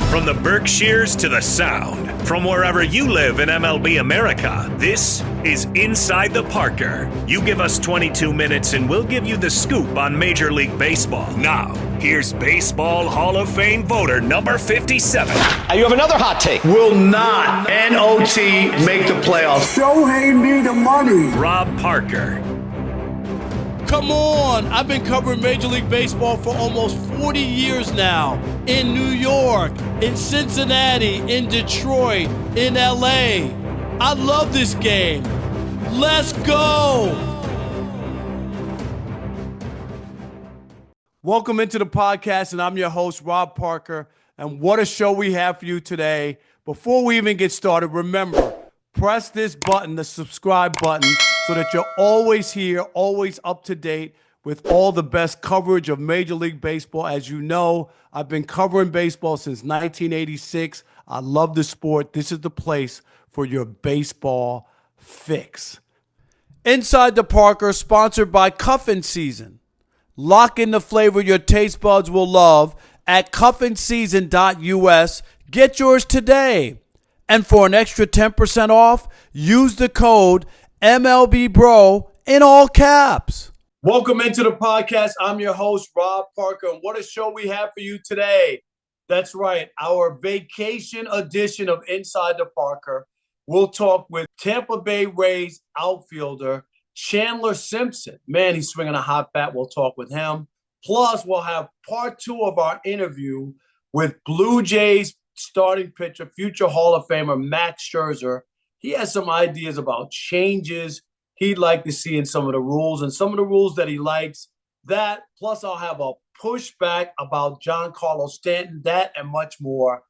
From the Berkshires to the Sound, from wherever you live in MLB America, this is Inside the Parker. You give us 22 minutes and we'll give you the scoop on Major League Baseball. Now, here's Baseball Hall of Fame voter number 57. You have another hot take. Will not NOT make the playoffs. Shohei me the money. Rob Parker. Come on! I've been covering Major League Baseball for almost 40 years now. In New York, in Cincinnati, in Detroit, in LA. I love this game. Let's go! Welcome into the podcast, and I'm your host, Rob Parker. And what a show we have for you today. Before we even get started, remember, press this button, the subscribe button, so that you're always here, always up to date with all the best coverage of Major League Baseball. As you know, I've been covering baseball since 1986. I love the sport. This is the place for your baseball fix. Inside the Parker, sponsored by Cuffin Season. Lock in the flavor your taste buds will love at cuffinseason.us. Get yours today. And for an extra 10% off, use the code MLBBRO in all caps. Welcome into the podcast. I'm your host, Rob Parker. And what a show we have for you today. That's right, our vacation edition of Inside the Parker. We'll talk with Tampa Bay Rays outfielder Chandler Simpson. Man, he's swinging a hot bat. We'll talk with him. Plus, we'll have part 2 of our interview with Blue Jays starting pitcher, future Hall of Famer Max Scherzer. He has some ideas about changes he'd like to see in some of the rules and some of the rules that he likes. That, plus I'll have a pushback about Giancarlo Stanton, that and much more.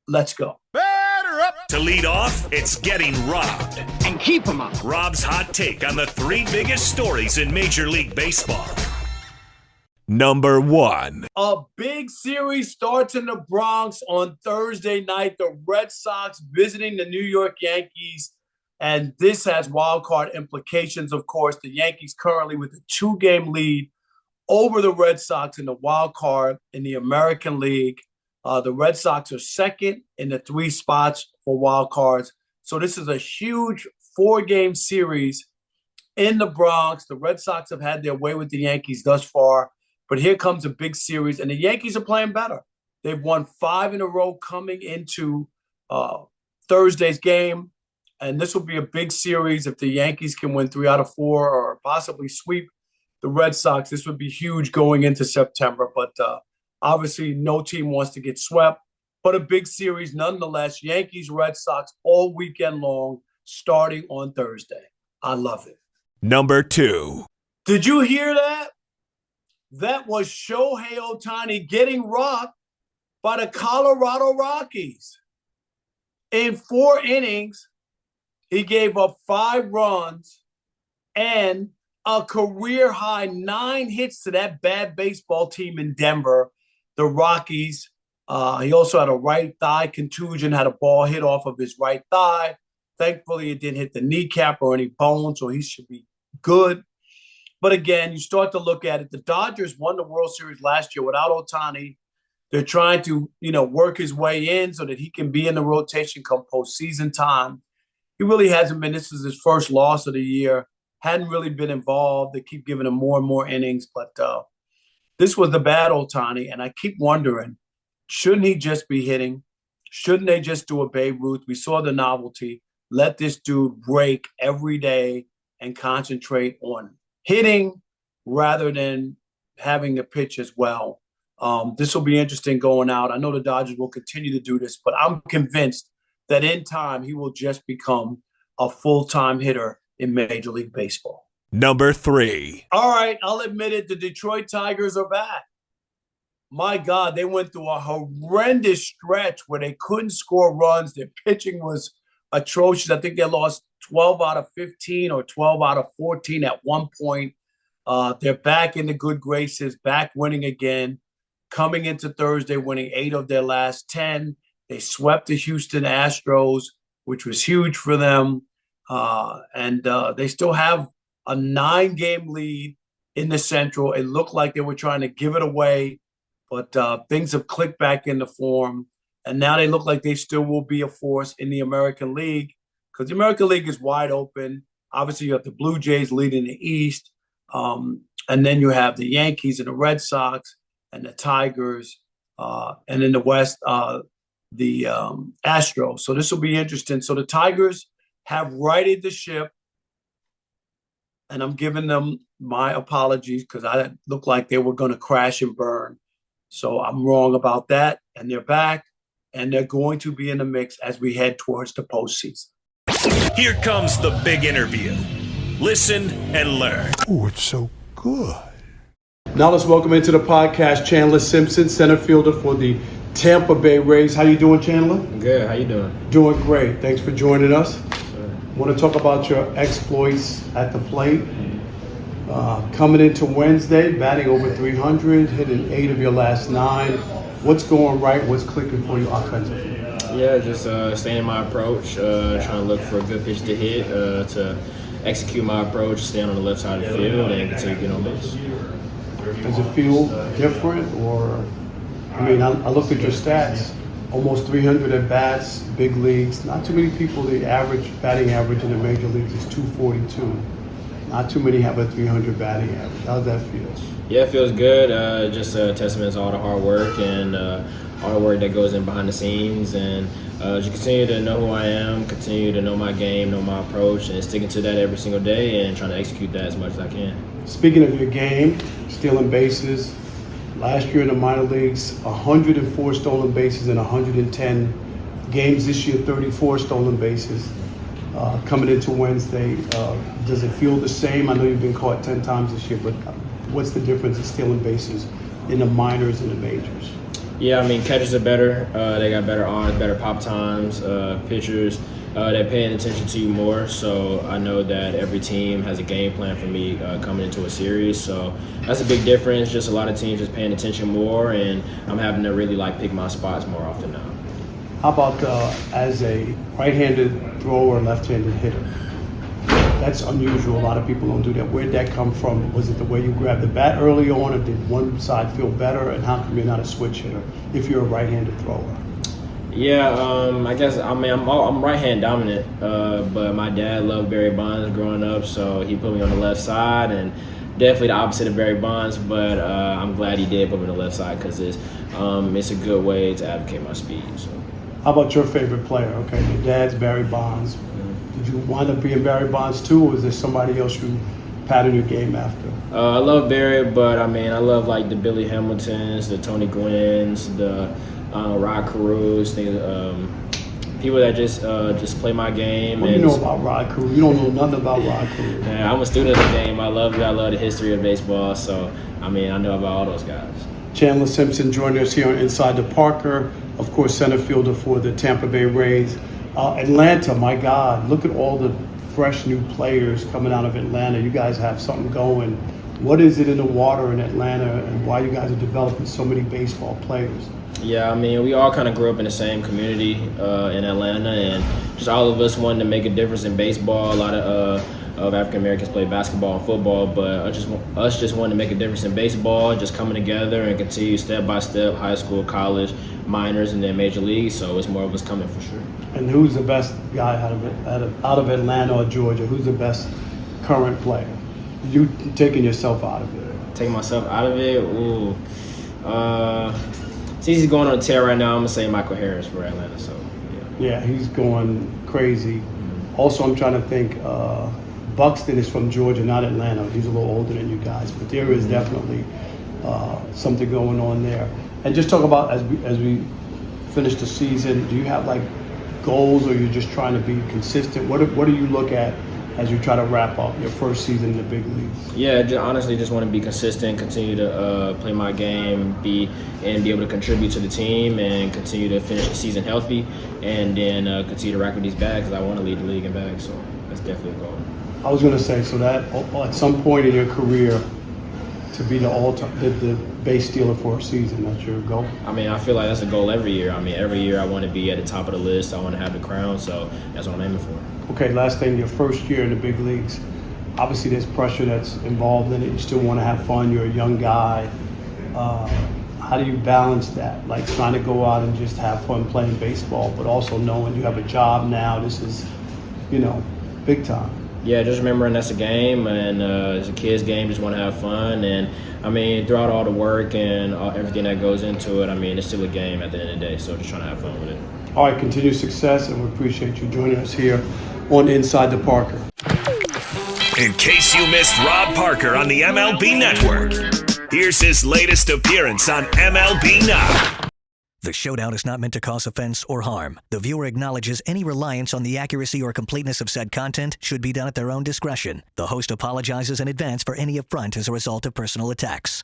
Let's go. Batter up. To lead off, it's Getting Robbed. And keep them up. Rob's hot take on the 3 biggest stories in Major League Baseball. Number 1. A big series starts in the Bronx on Thursday night. The Red Sox visiting the New York Yankees. And this has wild card implications, of course. The Yankees currently with a 2-game lead over the Red Sox in the wild card in the American League. The Red Sox are second in the 3 spots for wild cards. So this is a huge 4-game series in the Bronx. The Red Sox have had their way with the Yankees thus far. But here comes a big series, and the Yankees are playing better. They've won 5 in a row coming into Thursday's game, and this will be a big series. If the Yankees can win 3 out of 4 or possibly sweep the Red Sox, this would be huge going into September. But obviously, no team wants to get swept, but a big series nonetheless. Yankees, Red Sox all weekend long, starting on Thursday. I love it. Number 2. Did you hear that? That was Shohei Ohtani getting rocked by the Colorado Rockies. In 4 innings, he gave up 5 runs and a career-high 9 hits to that bad baseball team in Denver, the Rockies. He also had a right thigh contusion, had a ball hit off of his right thigh. Thankfully, it didn't hit the kneecap or any bone, so he should be good. But again, you start to look at it. The Dodgers won the World Series last year without Ohtani. They're trying to, work his way in so that he can be in the rotation come postseason time. He really hasn't been. This is his first loss of the year. Hadn't really been involved. They keep giving him more and more innings. But this was the bad Ohtani. And I keep wondering, shouldn't he just be hitting? Shouldn't they just do a Babe Ruth? We saw the novelty. Let this dude break every day and concentrate on hitting rather than having the pitch as well. This will be interesting going out. I know the Dodgers will continue to do this, but I'm convinced that in time he will just become a full-time hitter in Major League Baseball. Number 3. All right, I'll admit it. The Detroit Tigers are back. My God, they went through a horrendous stretch where they couldn't score runs. Their pitching was atrocious. I think they lost 12 out of 15 or 12 out of 14 at one point. They're back in the good graces, back winning again, coming into Thursday, winning 8 of their last 10. They swept the Houston Astros, which was huge for them. And they still have a 9-game lead in the Central. It looked like they were trying to give it away, but things have clicked back into form. And now they look like they still will be a force in the American League because the American League is wide open. Obviously, you have the Blue Jays leading the East. And then you have the Yankees and the Red Sox and the Tigers. And in the West, the Astros. So this will be interesting. So the Tigers have righted the ship. And I'm giving them my apologies because I looked like they were going to crash and burn. So I'm wrong about that. And they're back. And they're going to be in the mix as we head towards the postseason. Here comes the big interview. Listen and learn. Oh, it's so good. Now let's welcome into the podcast Chandler Simpson, center fielder for the Tampa Bay Rays. How you doing, Chandler? Good. How you doing? Doing great. Thanks for joining us. Want to talk about your exploits at the plate. Coming into Wednesday, batting over 300, hitting 8 of your last 9. What's going right? What's clicking for you offensively? Yeah, just staying in my approach, trying to look for a good pitch to hit, to execute my approach, staying on the left side of the field, and continue to get on base. Does it feel different, or I looked at your stats. Almost 300 at bats, big leagues. Not too many people. The average batting average in the major leagues is 242. Not too many have a 300 batting average. How does that feel? Yeah, it feels good. Just a testament to all the hard work and all the work that goes in behind the scenes. And just continue to know who I am, continue to know my game, know my approach, and sticking to that every single day and trying to execute that as much as I can. Speaking of your game, stealing bases. Last year in the minor leagues, 104 stolen bases in 110 games. This year, 34 stolen bases. Coming into Wednesday, does it feel the same? I know you've been caught 10 times this year, but what's the difference in stealing bases in the minors and the majors? Yeah, catchers are better. They got better arms, better pop times. Pitchers, they're paying attention to you more. So I know that every team has a game plan for me coming into a series. So that's a big difference. Just a lot of teams just paying attention more, and I'm having to really pick my spots more often now. How about as a right-handed thrower, left-handed hitter? That's unusual. A lot of people don't do that. Where'd that come from? Was it the way you grabbed the bat early on, or did one side feel better? And how come you're not a switch hitter if you're a right-handed thrower? Yeah, I guess I'm right-hand dominant, but my dad loved Barry Bonds growing up, so he put me on the left side, and definitely the opposite of Barry Bonds. But I'm glad he did put me on the left side because it's a good way to advocate my speed. So. How about your favorite player? Okay, your dad's Barry Bonds. Did you wind up being Barry Bonds too, or was there somebody else you patterned your game after? I love Barry, but I love the Billy Hamiltons, the Tony Gwynns, the Rod Carews, people that just play my game. What do you know about Rod Carew? You don't know nothing about Rod Carew. Yeah, I'm a student of the game. I love it. I love the history of baseball. So I know about all those guys. Chandler Simpson joining us here on Inside the Parker. Of course, center fielder for the Tampa Bay Rays. Atlanta, my God, look at all the fresh new players coming out of Atlanta. You guys have something going. What is it in the water in Atlanta, and why you guys are developing so many baseball players? Yeah, we all kind of grew up in the same community in Atlanta, and just all of us wanted to make a difference in baseball. A lot of African Americans play basketball and football, but us just wanted to make a difference in baseball, just coming together and continue step by step, high school, college, minors, and then major league. So it's more of us coming for sure. And who's the best guy out of Atlanta or Georgia? Who's the best current player? You taking yourself out of it? Taking myself out of it? Ooh. Since he's going on a tear right now, I'm going to say Michael Harris for Atlanta. So yeah, he's going crazy. Also, I'm trying to think, Buxton is from Georgia, not Atlanta. He's a little older than you guys, but there is definitely something going on there. And just talk about as we finish the season, do you have goals, or you're just trying to be consistent? What do you look at as you try to wrap up your first season in the big leagues? Yeah, honestly, just want to be consistent, continue to play my game, be able to contribute to the team, and continue to finish the season healthy, and then continue to rack with these bags. I want to lead the league in bags, so that's definitely a goal. I was going to say, so that at some point in your career, to be the base stealer for a season, that's your goal? I feel like that's a goal every year. Every year I want to be at the top of the list. I want to have the crown, so that's what I'm aiming for. Okay, last thing, your first year in the big leagues, obviously there's pressure that's involved in it. You still want to have fun. You're a young guy. how do you balance that? Like trying to go out and just have fun playing baseball, but also knowing you have a job now. This is, big time. Yeah, just remembering that's a game, and it's a kid's game. Just want to have fun, and I mean, throughout all the work and everything that goes into it, I mean, it's still a game at the end of the day. So just trying to have fun with it. All right, continued success, and we appreciate you joining us here on Inside the Parker. In case you missed Rob Parker on the MLB Network, here's his latest appearance on MLB Now. The Showdown is not meant to cause offense or harm. The viewer acknowledges any reliance on the accuracy or completeness of said content should be done at their own discretion. The host apologizes in advance for any affront as a result of personal attacks.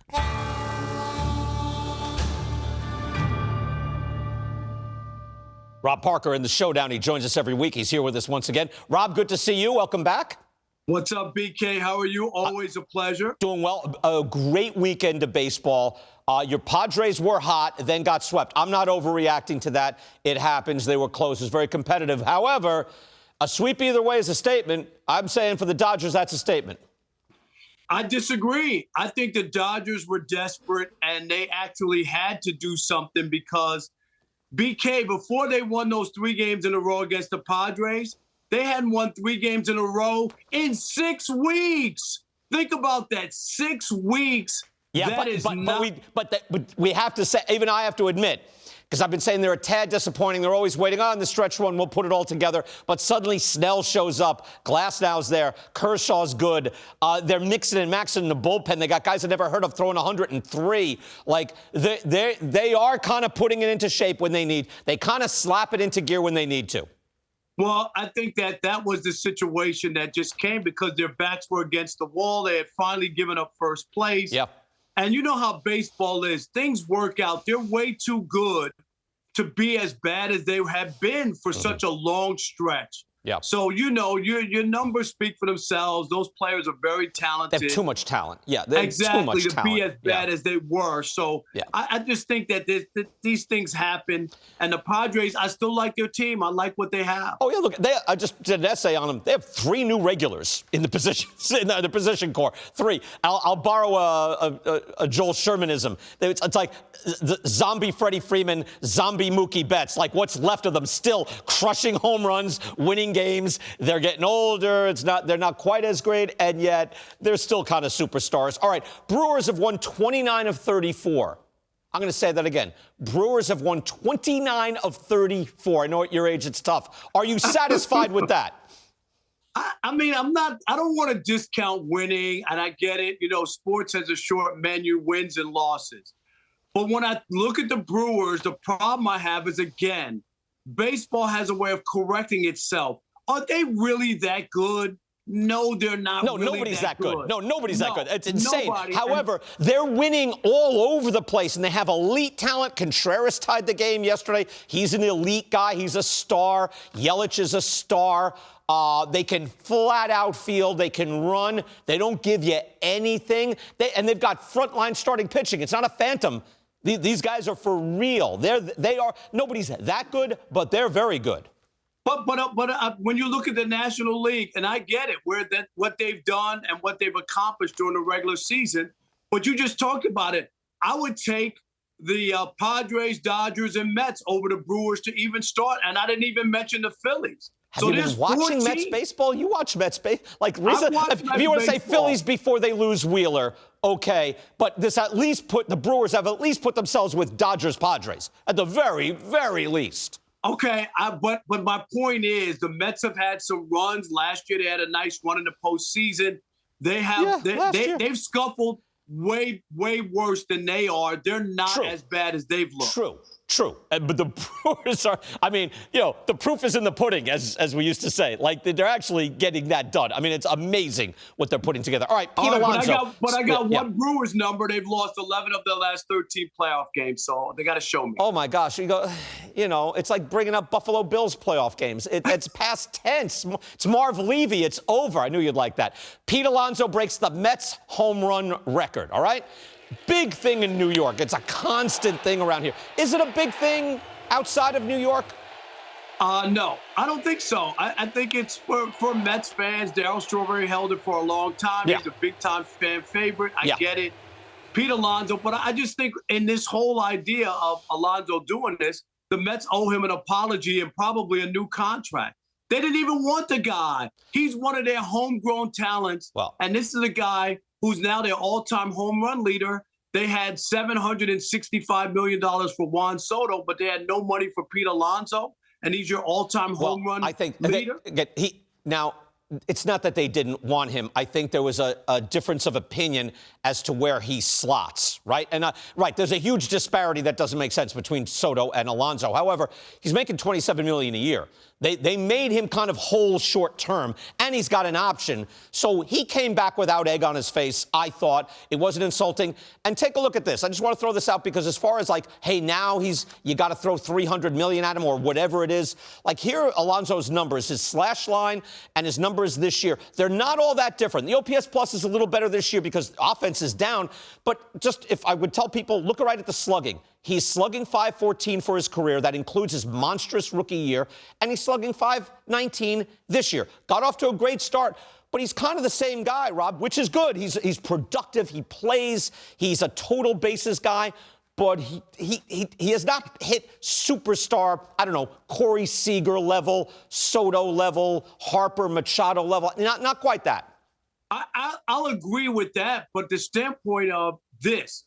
Rob Parker in the Showdown. He joins us every week. He's here with us once again. Rob, good to see you. Welcome back. What's up, BK? How are you? Always a pleasure. Doing well. A great weekend of baseball. Your Padres were hot, then got swept. I'm not overreacting to that. It happens. They were close. It was very competitive. However, a sweep either way is a statement. I'm saying for the Dodgers, that's a statement. I disagree. I think the Dodgers were desperate, and they actually had to do something because, BK, before they won those 3 games in a row against the Padres, they hadn't won 3 games in a row in 6 weeks. Think about that, 6 weeks. Yeah, but we have to say, even I have to admit, because I've been saying they're a tad disappointing. They're always waiting on the stretch run. We'll put it all together. But suddenly Snell shows up. Glasnow's there. Kershaw's good. They're mixing and maxing in the bullpen. They got guys I never heard of throwing 103. Like, they are kind of putting it into shape when they need. They kind of slap it into gear when they need to. Well, I think that was the situation that just came because their backs were against the wall. They had finally given up first place. Yeah. And you know how baseball is. Things work out. They're way too good to be as bad as they have been for such a long stretch. Yeah. So, your numbers speak for themselves. Those players are very talented. They have too much talent. Yeah, they have too much talent. Be as bad as they were. So I just think that these things happen. And the Padres, I still like their team. I like what they have. Oh, yeah, look, I just did an essay on them. They have 3 new regulars in the positions, in the position corps. 3. I'll borrow a Joel Shermanism. It's like the zombie Freddie Freeman, zombie Mookie Betts. Like what's left of them still crushing home runs, winning games. They're getting older. They're not quite as great, and yet they're still kind of superstars. All right, Brewers have won 29 of 34. I'm going to say that again. Brewers have won 29 of 34. I know at your age it's tough. Are you satisfied with that? I mean, I don't want to discount winning, and I get it. Sports has a short menu, wins and losses. But when I look at the Brewers, the problem I have is, again, baseball has a way of correcting itself. Are they really that good? No, they're not. No, really nobody's that good. No, nobody's that good. It's insane. Nobody. However, they're winning all over the place, and they have elite talent. Contreras tied the game yesterday. He's an elite guy. He's a star. Yelich is a star. They can flat out field. They can run. They don't give you anything. And they've got frontline starting pitching. It's not a phantom. These guys are for real. They are. Nobody's that good, but they're very good. But when you look at the National League, and I get it, what they've done and what they've accomplished during the regular season, but you just talked about it. I would take the Padres, Dodgers, and Mets over the Brewers to even start, and I didn't even mention the Phillies. Have you been watching Mets baseball? You watch Mets baseball. Like, if you want to say Phillies before they lose Wheeler, okay. But the Brewers have at least put themselves with Dodgers, Padres at the very, very least. Okay, but my point is the Mets have had some runs. Last year they had a nice run in the postseason. They've scuffled way worse than they are. They're not as bad as they've looked. True. But the Brewers are, the proof is in the pudding, as we used to say. Like, they're actually getting that done. I mean, it's amazing what they're putting together. All right, Pete Alonso. But I got one Brewers number. They've lost 11 of their last 13 playoff games, so they got to show me. Oh, my gosh. It's like bringing up Buffalo Bills playoff games. It's past tense. It's Marv Levy. It's over. I knew you'd like that. Pete Alonso breaks the Mets home run record, all right? Big thing in New York. It's a constant thing around here. Is it a big thing outside of New York? No, I don't think so. I think it's for Mets fans. Darryl Strawberry held it for a long time. Yeah. He's a big-time fan favorite. I get it. Pete Alonso. But I just think in this whole idea of Alonso doing this, the Mets owe him an apology and probably a new contract. They didn't even want the guy. He's one of their homegrown talents. Well, and this is a guy who's now their all-time home run leader. They had $765 million for Juan Soto, but they had no money for Pete Alonso, and he's your all-time home run leader? Now, it's not that they didn't want him. I think there was a difference of opinion as to where he slots, right? And there's a huge disparity that doesn't make sense between Soto and Alonso. However, he's making $27 million a year. They made him kind of whole short term, and he's got an option. So he came back without egg on his face. I thought it wasn't insulting. And take a look at this. I just want to throw this out because as far as like, hey, now you got to throw $300 million at him or whatever it is. Like here, Alonso's numbers, his slash line and his numbers this year, they're not all that different. The OPS plus is a little better this year because the offense is down. But just if I would tell people, look right at the slugging. He's slugging .514 for his career. That includes his monstrous rookie year. And he's slugging .519 this year. Got off to a great start. But he's kind of the same guy, Rob, which is good. He's productive. He plays. He's a total bases guy. But he has not hit superstar, I don't know, Corey Seager level, Soto level, Harper, Machado level. Not quite that. I'll agree with that. But the standpoint of this,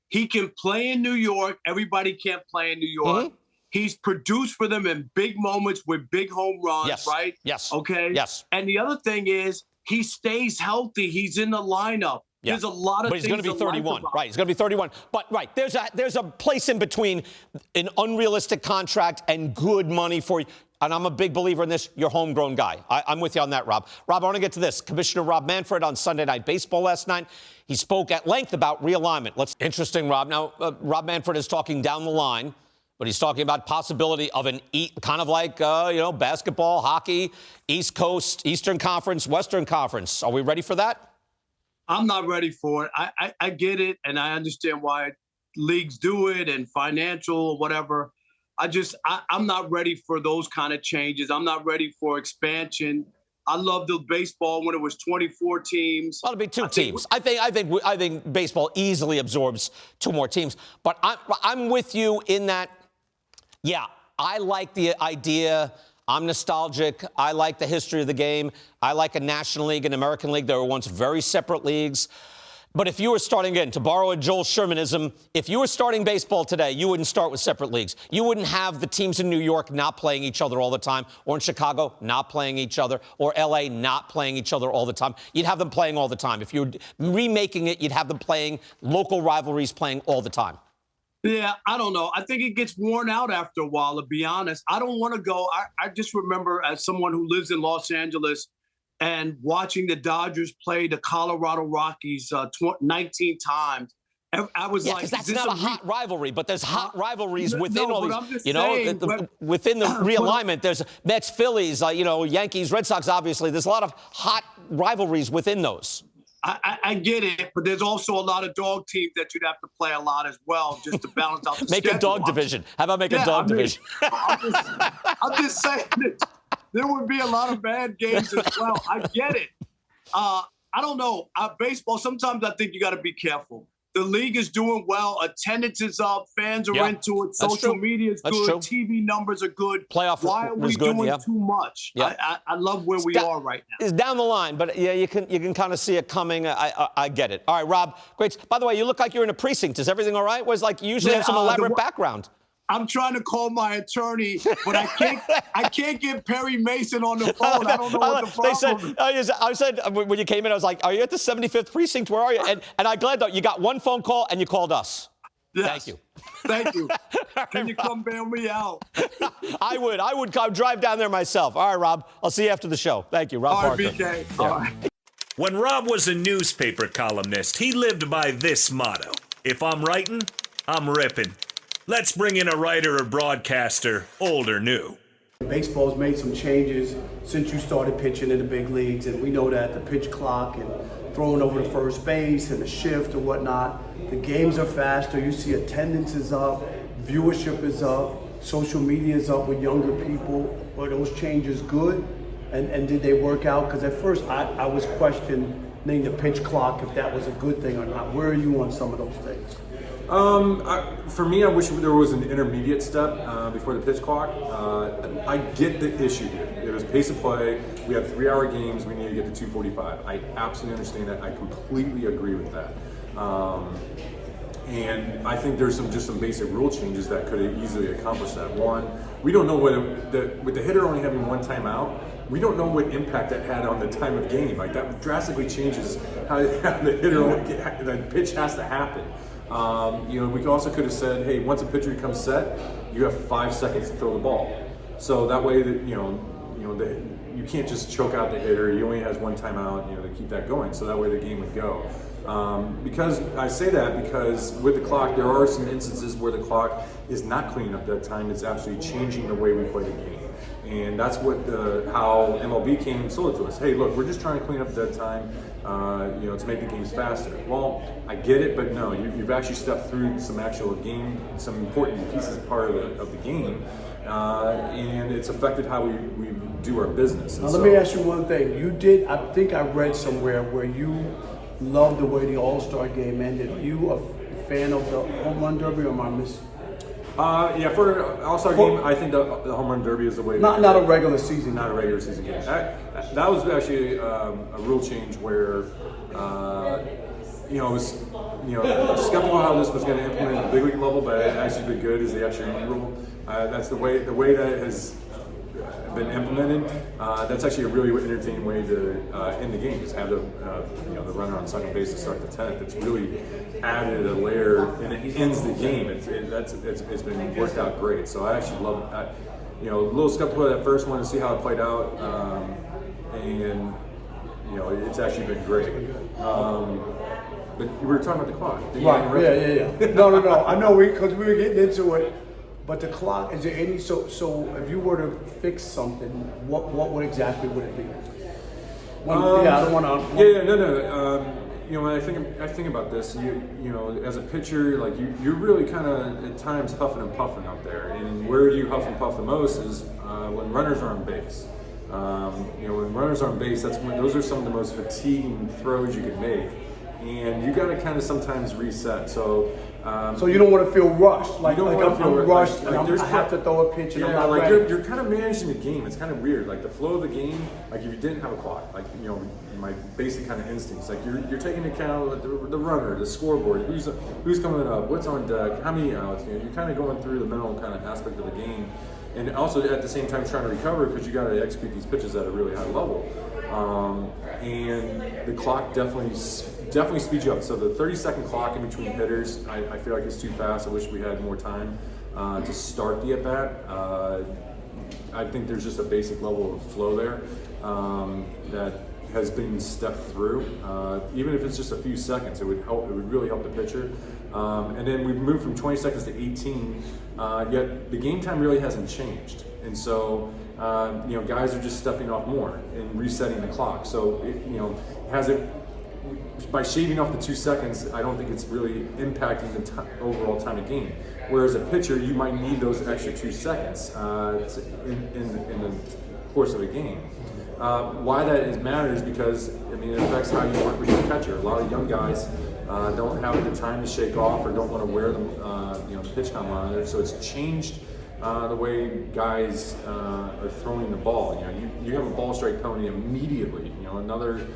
he can play in New York. Everybody can't play in New York. Mm-hmm. He's produced for them in big moments with big home runs, right? Yes. Okay? Yes. And the other thing is he stays healthy. He's in the lineup. Yeah. There's a lot of But he's going to be 31. Like right, he's going to be 31. But, right, there's a place in between an unrealistic contract and good money for you. And I'm a big believer in this. You're a homegrown guy. I'm with you on that, Rob. Rob, I want to get to this. Commissioner Rob Manfred on Sunday Night Baseball last night. He spoke at length about realignment. Interesting, Rob. Now, Rob Manfred is talking down the line, but he's talking about possibility of an kind of like, basketball, hockey, East Coast, Eastern Conference, Western Conference. Are we ready for that? I'm not ready for it. I get it, and I understand why leagues do it and financial or whatever. I'm not ready for those kind of changes. I'm not ready for expansion. I loved the baseball when it was 24 teams. Well, it'll be two teams. I think baseball easily absorbs two more teams. But I'm with you in that. Yeah, I like the idea. I'm nostalgic. I like the history of the game. I like a National League and American League. They were once very separate leagues. But if you were starting, again, to borrow a Joel Shermanism, if you were starting baseball today, you wouldn't start with separate leagues. You wouldn't have the teams in New York not playing each other all the time, or in Chicago not playing each other, or L.A. not playing each other all the time. You'd have them playing all the time. If you were remaking it, you'd have them playing local rivalries playing all the time. Yeah, I don't know. I think it gets worn out after a while, to be honest. I don't want to go. I just remember as someone who lives in Los Angeles and watching the Dodgers play the Colorado Rockies 19 times. I was like, because that's not a hot rivalry, but there's hot rivalries within all these. Within the realignment, there's Mets, Phillies, Yankees, Red Sox. Obviously, there's a lot of hot rivalries within those. I get it, but there's also a lot of dog teams that you'd have to play a lot as well, just to balance out the Make schedule. a dog division. How about a dog division? I'm just saying that there would be a lot of bad games as well. I get it. I don't know. Baseball, sometimes I think you got to be careful. The league is doing well. Attendance is up. Fans are into it. Social media is good. TV numbers are good. Playoff Why are we doing too much? I love where we are right now. It's down the line, but yeah, you can kind of see it coming. I get it. All right, Rob, great. By the way, you look like you're in a precinct. Is everything all right? Was like you usually have some elaborate background. I'm trying to call my attorney, but I can't get Perry Mason on the phone. I don't know what the problem is. I said when you came in, I was like, "Are you at the 75th precinct? Where are you?" And I'm glad that you got one phone call and you called us. Yes. Thank you. Thank you. Can you come bail me out? I would drive down there myself. All right, Rob. I'll see you after the show. Thank you, Rob Parker. BK. All right. When Rob was a newspaper columnist, he lived by this motto: if I'm writing, I'm ripping. Let's bring in a writer or broadcaster, old or new. Baseball's made some changes since you started pitching in the big leagues, and we know that the pitch clock and throwing over to first base and the shift and whatnot, the games are faster. You see attendance is up, viewership is up, social media is up with younger people. Were those changes good? And did they work out? Because at first I was questioning the pitch clock, if that was a good thing or not. Where are you on some of those things? For me, I wish there was an intermediate step before the pitch clock. I get the issue here. It was pace of play. We have 3-hour games. We need to get to 2:45. I absolutely understand that. I completely agree with that. And I think there's some basic rule changes that could have easily accomplished that. One, we don't know with the hitter only having one timeout, we don't know what impact that had on the time of game. Like that drastically changes how the the pitch has to happen. We also could have said, hey, once a pitcher becomes set, you have 5 seconds to throw the ball. So that way that you can't just choke out the hitter. He only has one timeout, to keep that going. So that way the game would go. Because I say that because with the clock, there are some instances where the clock is not cleaning up that time. It's actually changing the way we play the game. And that's how MLB came and sold it to us. Hey, look, we're just trying to clean up dead time, to make the games faster. Well, I get it, but no, you've actually stepped through some actual game, some important pieces part of the game, and it's affected how we do our business. Now, let me ask you one thing. You did, I think I read somewhere where you loved the way the All-Star game ended. Are you a fan of the home run derby, or am I missing? For an All-Star game, I think the home run derby is the way. Not a regular season. Not a regular season game. That was actually a rule change where, it was, skeptical how this was going to implement at the big league level, but it actually been good. Is the extra inning rule? That's the way that it has been implemented. That's actually a really entertaining way to end the game. Just have the runner on second base to start the 10th. It's really added a layer and it ends the game. It's been worked out great. So I actually love that. A little skeptical of that first one to see how it played out, and it's actually been great. But we were talking about the clock. Right. Yeah. No. I know because we were getting into it. But the clock, is there any, so if you were to fix something, what exactly would it be? I don't want to. No. When I think about this, as a pitcher, like you're really kind of at times huffing and puffing out there. And where you huff and puff the most is when runners are on base. When runners are on base, those are some of the most fatiguing throws you can make. And you got to kind of sometimes reset. So you don't want to feel rushed. Like I'm rushed, like I have to throw a pitch and I'm not like ready. You're kind of managing the game. It's kind of weird. Like the flow of the game, like if you didn't have a clock, like, my basic kind of instincts, like you're taking into account the runner, the scoreboard, who's coming up, what's on deck, how many outs, you're kind of going through the mental kind of aspect of the game. And also at the same time trying to recover because you got to execute these pitches at a really high level. And the clock definitely speeds you up. So the 30-second clock in between hitters, I feel like it's too fast. I wish we had more time to start the at-bat. I think there's just a basic level of flow there that has been stepped through. Even if it's just a few seconds, it would really help the pitcher. And then we've moved from 20 seconds to 18, yet the game time really hasn't changed. And so, guys are just stepping off more and resetting the clock. So, by shaving off the 2 seconds, I don't think it's really impacting the overall time of game. Whereas a pitcher, you might need those extra 2 seconds in the course of a game. Why that matters because it affects how you work with your catcher. A lot of young guys don't have the time to shake off or don't want to wear the pitch count monitor. So it's changed the way guys are throwing the ball. You have a ball strike penalty immediately. Another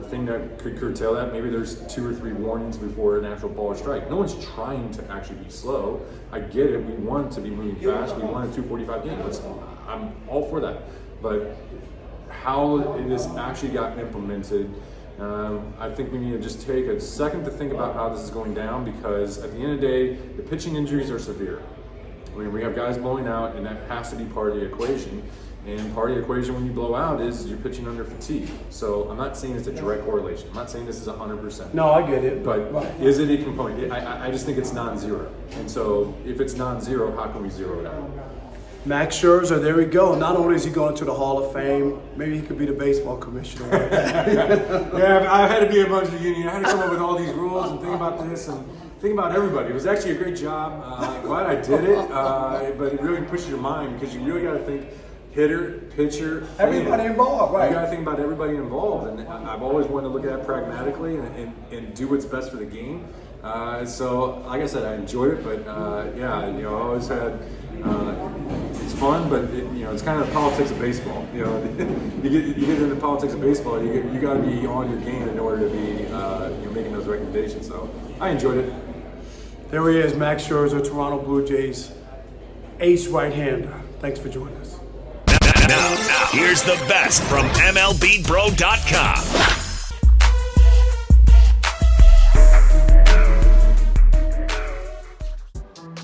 thing that could curtail that. Maybe there's 2 or 3 warnings before an actual ball or strike. No one's trying to actually be slow. I get it. We want to be moving fast. We want a 2:45 game. I'm all for that. But how this actually got implemented, I think we need to just take a second to think about how this is going down because at the end of the day, the pitching injuries are severe. We have guys blowing out, and that has to be part of the equation. And part of the equation when you blow out is you're pitching under fatigue. So I'm not saying it's a direct correlation. I'm not saying this is 100%. No, I get it. But is it a component? I just think it's non-zero. And so if it's non-zero, how can we zero it out? Max Scherzer, there we go. Not only is he going to the Hall of Fame, maybe he could be the baseball commissioner. Yeah, I had to be a bunch of union. I had to come up with all these rules and think about this and think about everybody. It was actually a great job. Glad I did it, but it really pushes your mind because you really got to think, hitter, pitcher, Everybody involved, right? You got to think about everybody involved, and I've always wanted to look at it pragmatically and do what's best for the game. So, like I said, I enjoyed it, but I always had. It's fun, but it's kind of the politics of baseball. You get into the politics of baseball. You got to be on your game in order to be making those recommendations. So I enjoyed it. There he is, Max Scherzer, Toronto Blue Jays, ace right-hander. Thanks for joining us. Now, here's the best from MLBBro.com.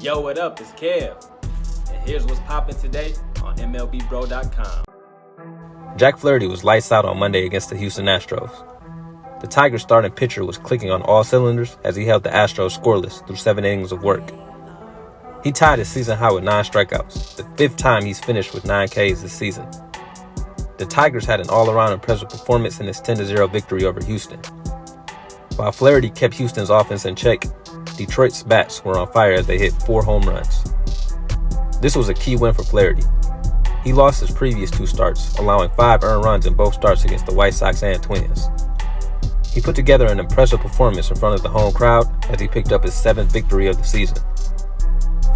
Yo, what up? It's Kev. And here's what's popping today on MLBBro.com. Jack Flaherty was lights out on Monday against the Houston Astros. The Tigers' starting pitcher was clicking on all cylinders as he held the Astros scoreless through 7 innings of work. He tied his season high with 9 strikeouts, the 5th time he's finished with 9 Ks this season. The Tigers had an all-around impressive performance in his 10-0 victory over Houston. While Flaherty kept Houston's offense in check, Detroit's bats were on fire as they hit 4 home runs. This was a key win for Flaherty. He lost his previous 2 starts, allowing 5 earned runs in both starts against the White Sox and Twins. He put together an impressive performance in front of the home crowd as he picked up his 7th victory of the season.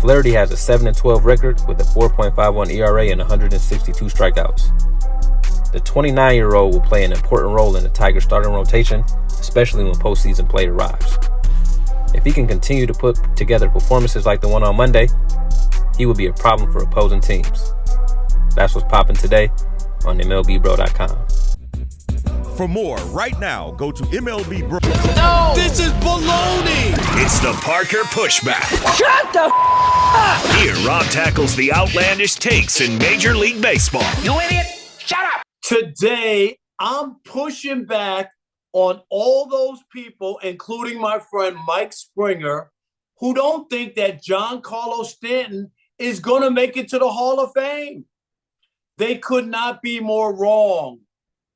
Flaherty has a 7-12 record with a 4.51 ERA and 162 strikeouts. The 29-year-old will play an important role in the Tigers' starting rotation, especially when postseason play arrives. If he can continue to put together performances like the one on Monday, he will be a problem for opposing teams. That's what's popping today on MLBBro.com. For more, right now, go to MLB Bro. No! This is baloney! It's the Parker Pushback. Shut the up! Here, Rob tackles the outlandish takes in Major League Baseball. You idiot! Shut up! Today, I'm pushing back on all those people, including my friend Mike Springer, who don't think that Giancarlo Stanton is going to make it to the Hall of Fame. They could not be more wrong.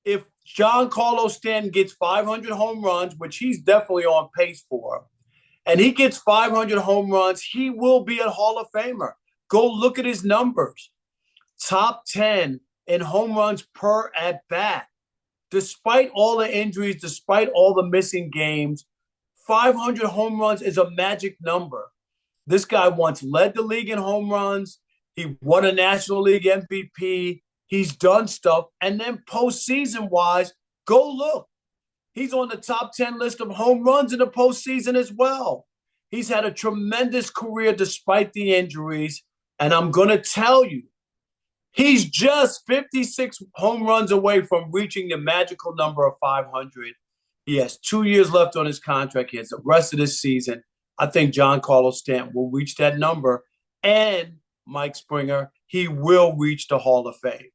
If Giancarlo Stanton gets 500 home runs, which he's definitely on pace for, and he gets 500 home runs, he will be a Hall of Famer. Go look at his numbers. Top 10 in home runs per at-bat. Despite all the injuries, despite all the missing games, 500 home runs is a magic number. This guy once led the league in home runs. He won a National League MVP. He's done stuff. And then postseason-wise, go look. He's on the top 10 list of home runs in the postseason as well. He's had a tremendous career despite the injuries. And I'm going to tell you, he's just 56 home runs away from reaching the magical number of 500. He has 2 years left on his contract. He has the rest of this season. I think Giancarlo Stanton will reach that number. And Mike Springer, he will reach the Hall of Fame.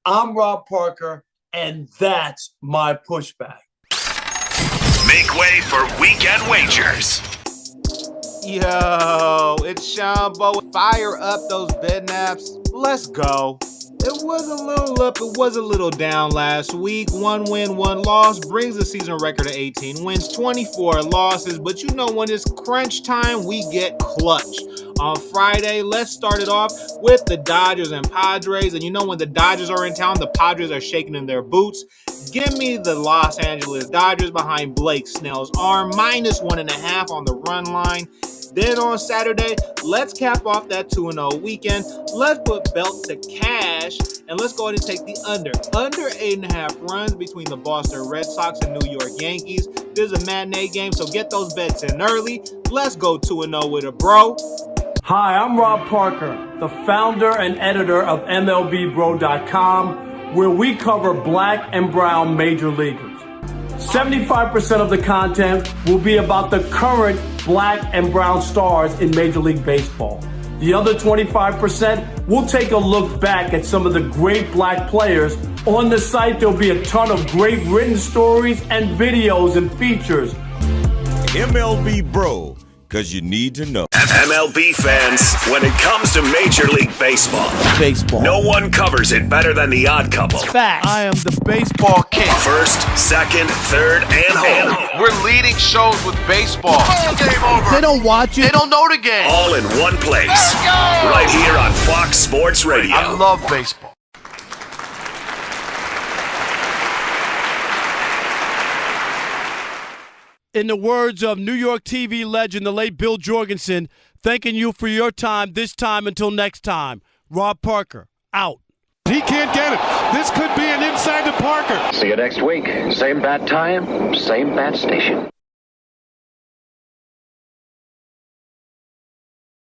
I'm Rob Parker, and that's my pushback. Make way for Weekend Wagers. Yo, it's Sean Bo. Fire up those bed naps. Let's go. It was a little up, it was a little down last week. 1 win, 1 loss brings the season record to 18 wins, 24 losses. But you know when it's crunch time, we get clutch. On Friday, let's start it off with the Dodgers and Padres. And you know when the Dodgers are in town, the Padres are shaking in their boots. Give me the Los Angeles Dodgers behind Blake Snell's arm, -1.5 on the run line. Then on Saturday, let's cap off that 2-0 weekend. Let's put belt to cash, and let's go ahead and take the under 8.5 runs between the Boston Red Sox and New York Yankees. This is a matinee game, so get those bets in early. Let's go 2-0 with a bro. Hi, I'm Rob Parker, the founder and editor of MLBBro.com, where we cover black and brown major leaguers. 75% of the content will be about the current black and brown stars in Major League Baseball. The other 25%, we'll take a look back at some of the great black players. On the site, there'll be a ton of great written stories and videos and features. MLB Bro, because you need to know. MLB fans, when it comes to Major League Baseball, no one covers it better than the Odd Couple. Fact. I am the baseball king. First, second, third, and home. We're leading shows with baseball. Oh, game over. They don't watch it. They don't know the game. All in one place. Let's go. Right here on Fox Sports Radio. I love baseball. in the words of New York TV legend, the late Bill Jorgensen, thanking you for your time this time until next time. Rob Parker, out. He can't get it. This could be an inside to Parker. See you next week. Same bat time, same bat station.